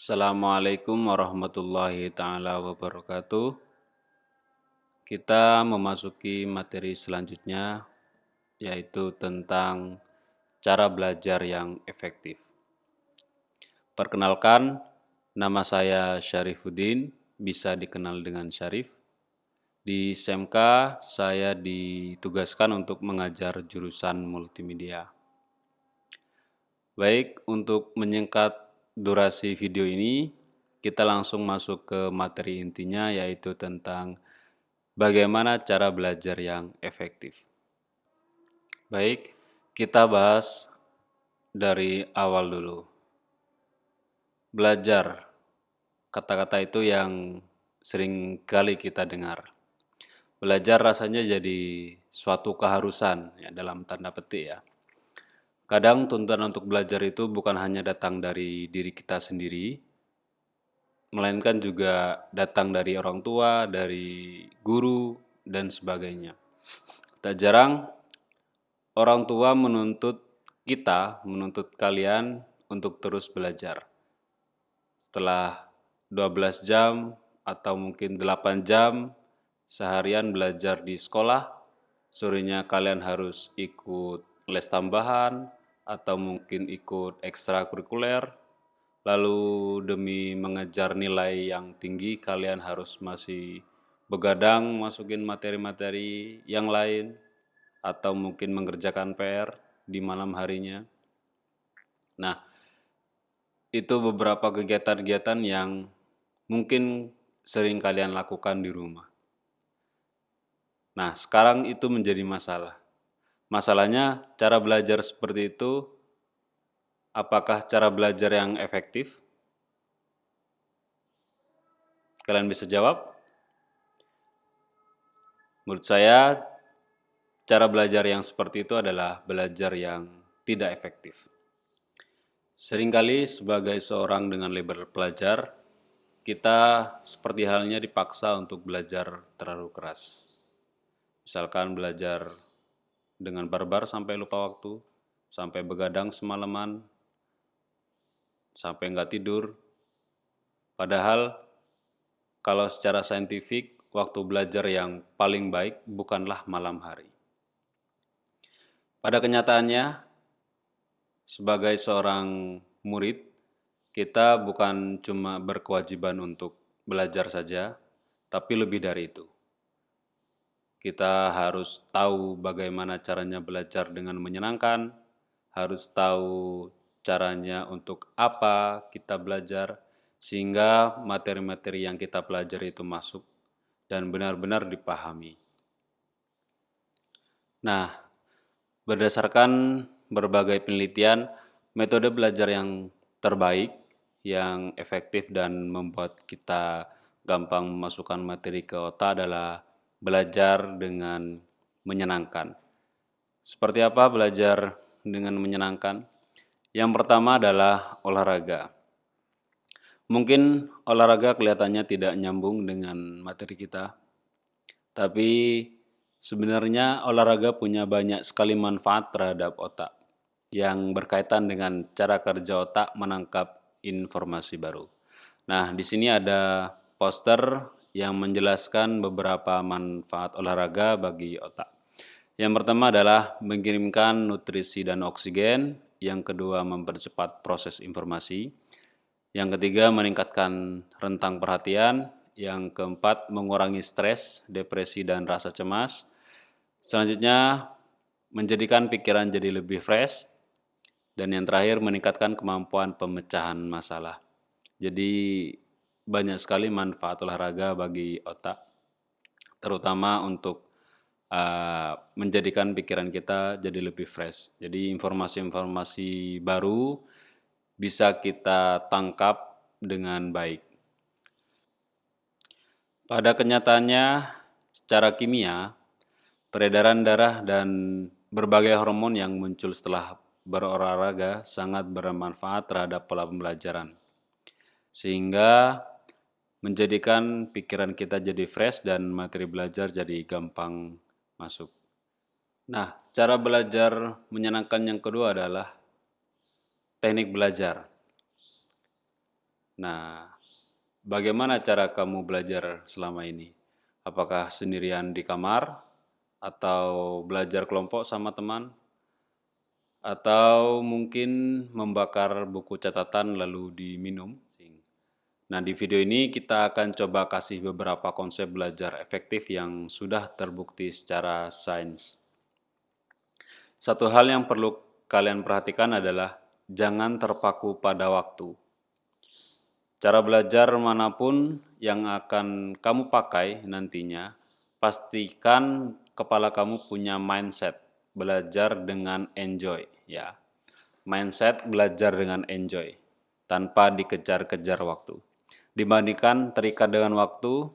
Assalamualaikum warahmatullahi taala wabarakatuh. Kita memasuki materi selanjutnya, yaitu tentang cara belajar yang efektif. Perkenalkan, nama saya Syarifuddin, bisa dikenal dengan Syarif. Di SMK, saya ditugaskan untuk mengajar jurusan multimedia. Baik, untuk menyingkat durasi video ini, kita langsung masuk ke materi intinya, yaitu tentang bagaimana cara belajar yang efektif. Baik, kita bahas dari awal dulu. Belajar, kata-kata itu yang sering kali kita dengar. Belajar rasanya jadi suatu keharusan, ya, dalam tanda petik ya. Kadang tuntutan untuk belajar itu bukan hanya datang dari diri kita sendiri, melainkan juga datang dari orang tua, dari guru, dan sebagainya. Tak jarang orang tua menuntut kalian untuk terus belajar. Setelah 12 jam atau mungkin 8 jam seharian belajar di sekolah, sorenya kalian harus ikut les tambahan atau mungkin ikut ekstrakurikuler. Lalu demi mengejar nilai yang tinggi, kalian harus masih begadang masukin materi-materi yang lain, atau mungkin mengerjakan PR di malam harinya. Nah, itu beberapa kegiatan-kegiatan yang mungkin sering kalian lakukan di rumah. Nah, sekarang itu menjadi masalah. Masalahnya, cara belajar seperti itu, apakah cara belajar yang efektif? Kalian bisa jawab? Menurut saya, cara belajar yang seperti itu adalah belajar yang tidak efektif. Seringkali sebagai seorang dengan label pelajar, kita seperti halnya dipaksa untuk belajar terlalu keras. Misalkan belajar dengan barbar sampai lupa waktu, sampai begadang semalaman, sampai nggak tidur. Padahal kalau secara saintifik, waktu belajar yang paling baik bukanlah malam hari. Pada kenyataannya, sebagai seorang murid, kita bukan cuma berkewajiban untuk belajar saja, tapi lebih dari itu. Kita harus tahu bagaimana caranya belajar dengan menyenangkan, harus tahu caranya untuk apa kita belajar, sehingga materi-materi yang kita pelajari itu masuk dan benar-benar dipahami. Nah, berdasarkan berbagai penelitian, metode belajar yang terbaik, yang efektif dan membuat kita gampang memasukkan materi ke otak adalah belajar dengan menyenangkan. Seperti apa belajar dengan menyenangkan? Yang pertama adalah olahraga. Mungkin olahraga kelihatannya tidak nyambung dengan materi kita, tapi sebenarnya olahraga punya banyak sekali manfaat terhadap otak yang berkaitan dengan cara kerja otak menangkap informasi baru. Nah, di sini ada poster yang menjelaskan beberapa manfaat olahraga bagi otak. Yang pertama adalah mengirimkan nutrisi dan oksigen, yang kedua mempercepat proses informasi, yang ketiga meningkatkan rentang perhatian, yang keempat mengurangi stres, depresi, dan rasa cemas. Selanjutnya menjadikan pikiran jadi lebih fresh, dan yang terakhir meningkatkan kemampuan pemecahan masalah. Jadi banyak sekali manfaat olahraga bagi otak, terutama untuk menjadikan pikiran kita jadi lebih fresh. Jadi informasi-informasi baru bisa kita tangkap dengan baik. Pada kenyataannya, secara kimia, peredaran darah dan berbagai hormon yang muncul setelah berolahraga sangat bermanfaat terhadap pola pembelajaran, sehingga menjadikan pikiran kita jadi fresh dan materi belajar jadi gampang masuk. Nah, cara belajar menyenangkan yang kedua adalah teknik belajar. Nah, bagaimana cara kamu belajar selama ini? Apakah sendirian di kamar, atau belajar kelompok sama teman, atau mungkin membakar buku catatan lalu diminum? Nah, di video ini kita akan coba kasih beberapa konsep belajar efektif yang sudah terbukti secara sains. Satu hal yang perlu kalian perhatikan adalah jangan terpaku pada waktu. Cara belajar manapun yang akan kamu pakai nantinya, pastikan kepala kamu punya mindset belajar dengan enjoy, ya. Mindset belajar dengan enjoy, tanpa dikejar-kejar waktu. Dibandingkan terikat dengan waktu,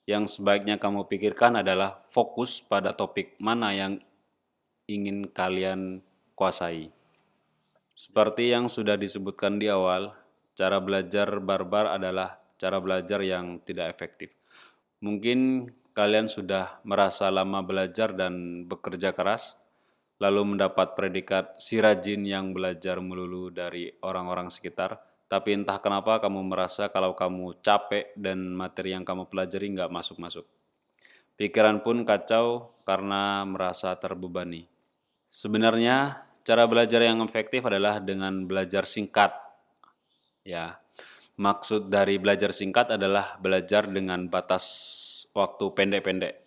yang sebaiknya kamu pikirkan adalah fokus pada topik mana yang ingin kalian kuasai. Seperti yang sudah disebutkan di awal, cara belajar barbar adalah cara belajar yang tidak efektif. Mungkin kalian sudah merasa lama belajar dan bekerja keras, lalu mendapat predikat si rajin yang belajar melulu dari orang-orang sekitar, tapi entah kenapa kamu merasa kalau kamu capek dan materi yang kamu pelajari nggak masuk-masuk. Pikiran pun kacau karena merasa terbebani. Sebenarnya cara belajar yang efektif adalah dengan belajar singkat. Ya, maksud dari belajar singkat adalah belajar dengan batas waktu pendek-pendek.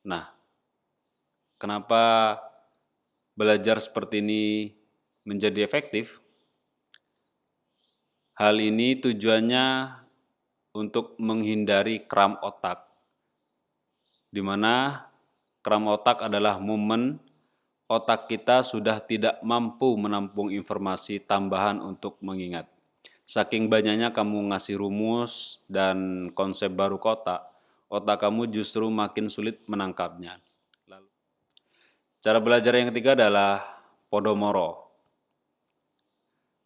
Nah, kenapa belajar seperti ini menjadi efektif? Hal ini tujuannya untuk menghindari kram otak, di mana kram otak adalah momen otak kita sudah tidak mampu menampung informasi tambahan untuk mengingat. Saking banyaknya kamu ngasih rumus dan konsep baru ke otak kamu justru makin sulit menangkapnya. Cara belajar yang ketiga adalah Podomoro.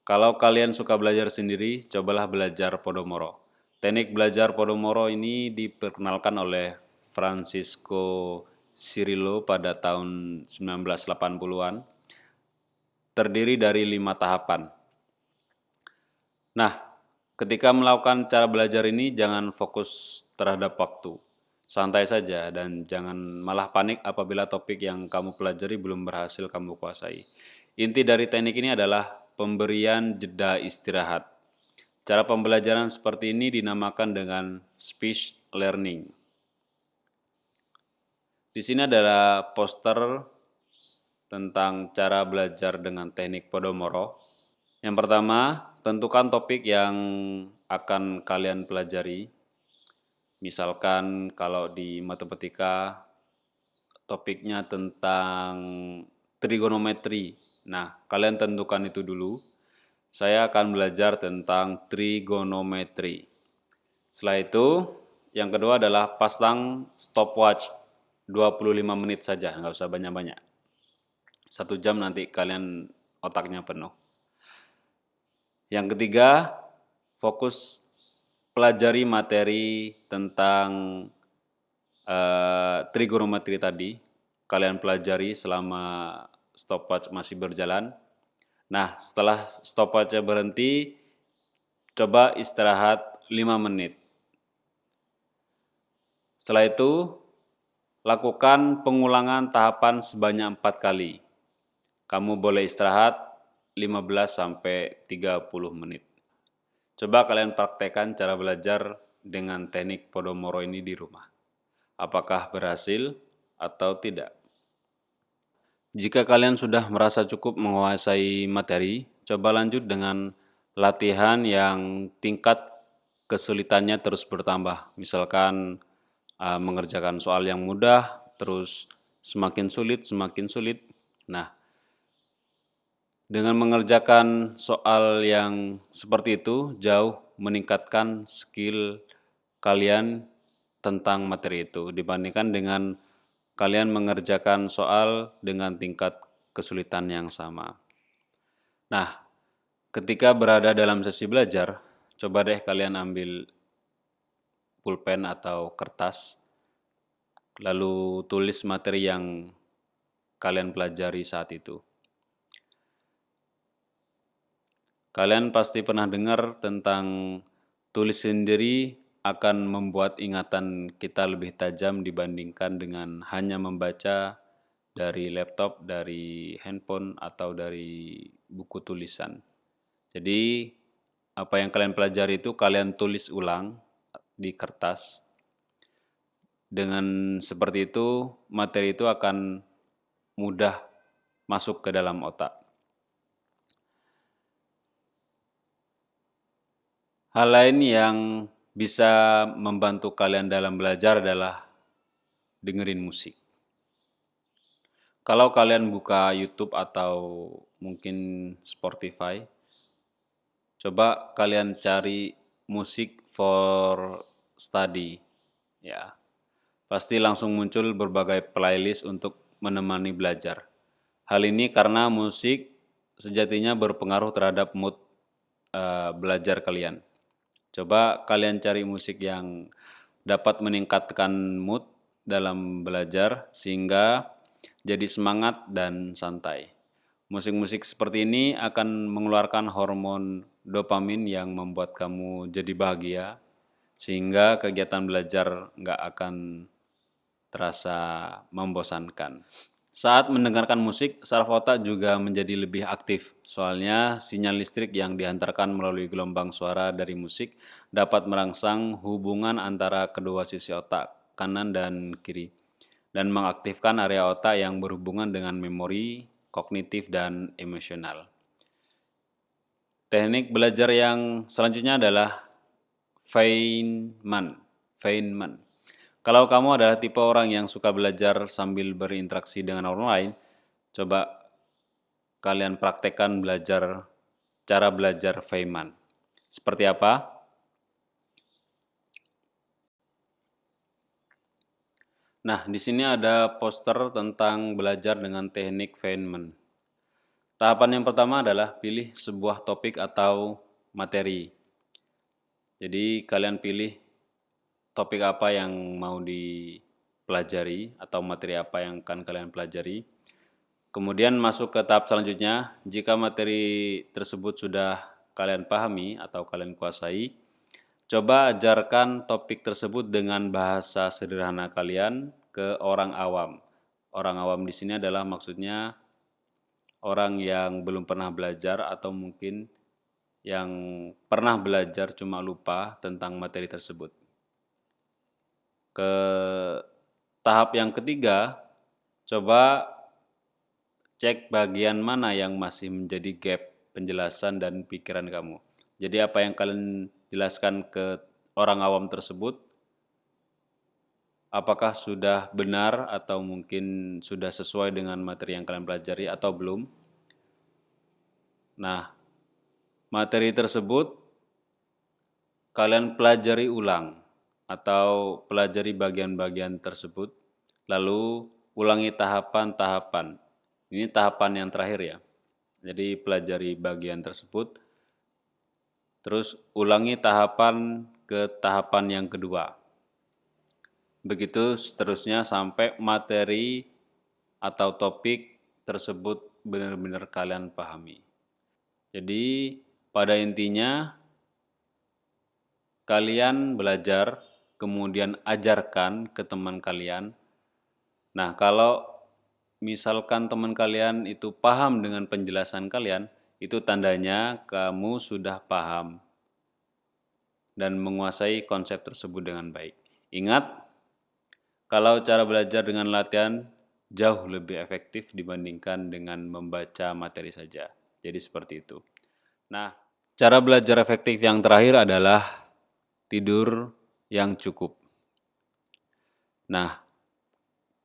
Kalau kalian suka belajar sendiri, cobalah belajar Podomoro. Teknik belajar Podomoro ini diperkenalkan oleh Francisco Cirillo pada tahun 1980-an, terdiri dari 5 tahapan. Nah, ketika melakukan cara belajar ini jangan fokus terhadap waktu. Santai saja dan jangan malah panik apabila topik yang kamu pelajari belum berhasil kamu kuasai. Inti dari teknik ini adalah pemberian jeda istirahat. Cara pembelajaran seperti ini dinamakan dengan speech learning. Di sini adalah poster tentang cara belajar dengan teknik Podomoro. Yang pertama, tentukan topik yang akan kalian pelajari. Misalkan kalau di matematika, topiknya tentang trigonometri. Nah, kalian tentukan itu dulu. Saya akan belajar tentang trigonometri. Setelah itu, yang kedua adalah pasang stopwatch 25 menit saja, nggak usah banyak-banyak. 1 jam nanti kalian otaknya penuh. Yang ketiga, fokus pelajari materi tentang trigonometri tadi. Kalian pelajari selama stopwatch masih berjalan. Nah, setelah stopwatch berhenti, coba istirahat 5 menit. Setelah itu, lakukan pengulangan tahapan sebanyak 4 kali. Kamu boleh istirahat 15-30 menit. Coba kalian praktekkan cara belajar dengan teknik Podomoro ini di rumah. Apakah berhasil atau tidak? Jika kalian sudah merasa cukup menguasai materi, coba lanjut dengan latihan yang tingkat kesulitannya terus bertambah. Misalkan mengerjakan soal yang mudah, terus semakin sulit, semakin sulit. Nah, dengan mengerjakan soal yang seperti itu, jauh meningkatkan skill kalian tentang materi itu dibandingkan dengan kalian mengerjakan soal dengan tingkat kesulitan yang sama. Nah, ketika berada dalam sesi belajar, coba deh kalian ambil pulpen atau kertas, lalu tulis materi yang kalian pelajari saat itu. Kalian pasti pernah dengar tentang tulis sendiri akan membuat ingatan kita lebih tajam dibandingkan dengan hanya membaca dari laptop, dari handphone, atau dari buku tulisan. Jadi, apa yang kalian pelajari itu kalian tulis ulang di kertas. Dengan seperti itu, materi itu akan mudah masuk ke dalam otak. Hal lain yang bisa membantu kalian dalam belajar adalah dengerin musik. Kalau kalian buka YouTube atau mungkin Spotify, coba kalian cari musik for study. Ya, pasti langsung muncul berbagai playlist untuk menemani belajar. Hal ini karena musik sejatinya berpengaruh terhadap mood belajar kalian. Coba kalian cari musik yang dapat meningkatkan mood dalam belajar sehingga jadi semangat dan santai. Musik-musik seperti ini akan mengeluarkan hormon dopamin yang membuat kamu jadi bahagia sehingga kegiatan belajar nggak akan terasa membosankan. Saat mendengarkan musik, saraf otak juga menjadi lebih aktif. Soalnya sinyal listrik yang dihantarkan melalui gelombang suara dari musik dapat merangsang hubungan antara kedua sisi otak, kanan dan kiri, dan mengaktifkan area otak yang berhubungan dengan memori, kognitif, dan emosional. Teknik belajar yang selanjutnya adalah Feynman. Feynman. Kalau kamu adalah tipe orang yang suka belajar sambil berinteraksi dengan orang lain, coba kalian praktekkan cara belajar Feynman. Seperti apa? Nah, di sini ada poster tentang belajar dengan teknik Feynman. Tahapan yang pertama adalah pilih sebuah topik atau materi. Jadi kalian pilih topik apa yang mau dipelajari atau materi apa yang akan kalian pelajari. Kemudian masuk ke tahap selanjutnya, jika materi tersebut sudah kalian pahami atau kalian kuasai, coba ajarkan topik tersebut dengan bahasa sederhana kalian ke orang awam. Orang awam di sini adalah maksudnya orang yang belum pernah belajar atau mungkin yang pernah belajar cuma lupa tentang materi tersebut. Ke tahap yang ketiga, coba cek bagian mana yang masih menjadi gap penjelasan dan pikiran kamu. Jadi apa yang kalian jelaskan ke orang awam tersebut, apakah sudah benar atau mungkin sudah sesuai dengan materi yang kalian pelajari atau belum? Nah, materi tersebut kalian pelajari ulang atau pelajari bagian-bagian tersebut, lalu ulangi tahapan-tahapan. Ini tahapan yang terakhir ya. Jadi pelajari bagian tersebut, terus ulangi tahapan ke tahapan yang kedua. Begitu seterusnya sampai materi atau topik tersebut benar-benar kalian pahami. Jadi pada intinya kalian belajar, kemudian ajarkan ke teman kalian. Nah, kalau misalkan teman kalian itu paham dengan penjelasan kalian, itu tandanya kamu sudah paham dan menguasai konsep tersebut dengan baik. Ingat, kalau cara belajar dengan latihan jauh lebih efektif dibandingkan dengan membaca materi saja. Jadi seperti itu. Nah, cara belajar efektif yang terakhir adalah tidur yang cukup. Nah,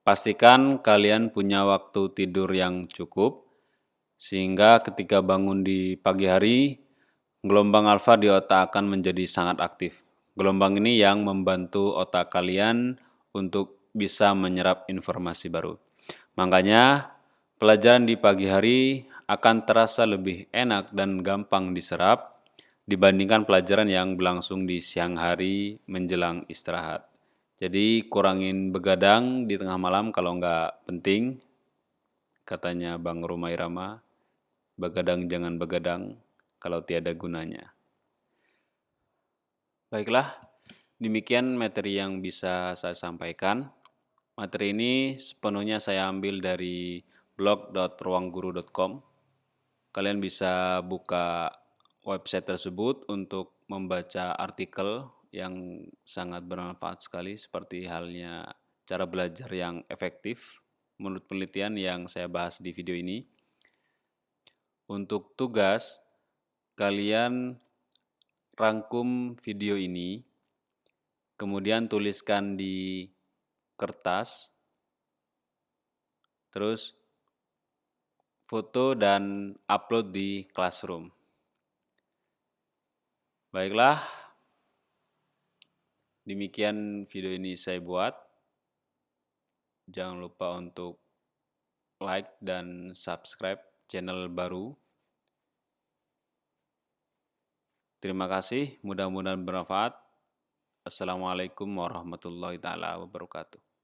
pastikan kalian punya waktu tidur yang cukup, sehingga ketika bangun di pagi hari, gelombang alfa di otak akan menjadi sangat aktif. Gelombang ini yang membantu otak kalian untuk bisa menyerap informasi baru. Makanya, pelajaran di pagi hari akan terasa lebih enak dan gampang diserap dibandingkan pelajaran yang berlangsung di siang hari menjelang istirahat. Jadi kurangin begadang di tengah malam kalau nggak penting, katanya Bang Romai Rama, begadang jangan begadang. kalau tiada gunanya. Baiklah, demikian materi yang bisa saya sampaikan. Materi ini sepenuhnya saya ambil dari blog.ruangguru.com. Kalian bisa buka website tersebut untuk membaca artikel yang sangat bermanfaat sekali, seperti halnya cara belajar yang efektif menurut penelitian yang saya bahas di video ini. Untuk tugas, kalian rangkum video ini, kemudian tuliskan di kertas, terus foto dan upload di Classroom. Baiklah, demikian video ini saya buat. Jangan lupa untuk like dan subscribe channel baru. Terima kasih, mudah-mudahan bermanfaat. Assalamualaikum warahmatullahi taala wabarakatuh.